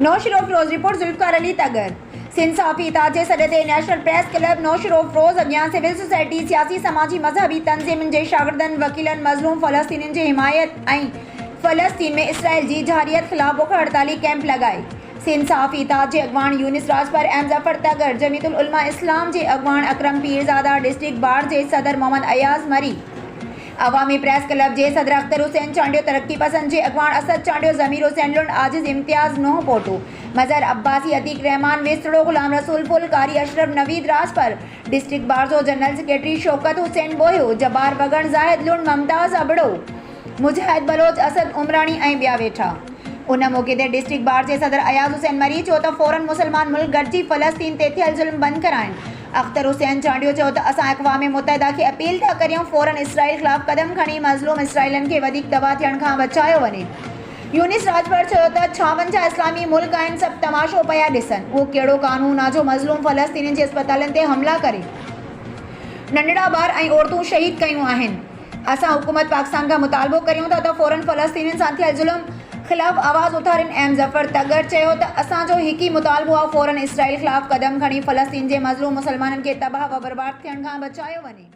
Naushahro Firoz report Zulfikar Ali तगर सिंध साफ़ी इताद जे सॾ ते national press club Naushahro Firoz अॻियां सिविल सोसाइटी सियासी समाजी मज़हबी तंज़ीमुनि जे शागिर्दनि वकीलनि मज़लूम फ़लस्तीनियुनि जी हिमायत ऐं फ़लस्तीन में इसराइल जी जहारियत ख़िलाफ़ बुख हड़ताली कैंप लगाए। सिंध साफ़ी इताद जे अॻवान यूनिस राजपर एम ज़फ़र तगर, जमीयतुल उलमा इस्लाम जे अॻवान अकरम पीरज़ादा, डिस्ट्रिक्ट बार जे सदर मोहम्मद अयाज़ मरी, अवामी प्रेस क्लब जे सदर अख्तर हुसैन चांडियो, तरक्की पसंद जे अॻवान असद चांडियो, ज़मीर हुसैन लुंड, आजिज़ इम्तियाज़ नूह पोटो, मज़हर अब्बासी, अतीक रहमान विस्तड़ो, गुलाम रसूल फुल, कारी अशरफ नवीद राजपर, डिस्ट्रिक्ट बार जो जनरल सेक्रेटरी शौकत हुसैन बोहियो, जब्बार वगण, ज़ाहिद लुंड, मुमताज़ अबड़ो, मुजाहिद बलोच, असद उमरानी ऐं ॿिया वेठा। उन मौक़े ते डिस्ट्रिक्ट बार जे सदर अयाज़ हुसैन मरी चयो त फ़ौरन मुसलमान मुल्क गॾिजी फ़लस्तीन ते थियल ज़ुल्म बंदि कराइनि। अख्तर हुसैन चांडियो चयो त असां अक़वाम मुत्तहिदा खे अपील था करियूं फ़ौरन इसराइल ख़िलाफ़ क़दम खणी मज़लूम इसराइलियुनि खे वधीक तबाह थियण खां बचायो वञे। यूनिस राजपर चयो त 56 इस्लामी मुल्क आहिनि, सभु तमाशो पिया ॾिसनि। उहो कहिड़ो क़ानून आहे जो मज़लूम फ़लस्तीनियुनि जे अस्पतालनि ते हमला करे नंढड़ा ॿार ऐं औरतूं शहीद कयूं आहिनि। असां हुकूमत पाकिस्तान खां मुतालबो करियूं था त फ़ौरन फ़लस्तीनियुनि सां थियल ज़ुल्म ख़िलाफ़ आवाज़ उथारिन। एम ज़फ़र तगर चयो त असांजो हिकु ई मुतालबो आहे फ़ौरन इसराइल ख़िलाफ़ क़दम खणी फ़लस्तीन जे मज़लूम मुसलमाननि खे तबाह व बर्बाद थियण खां बचायो वञे।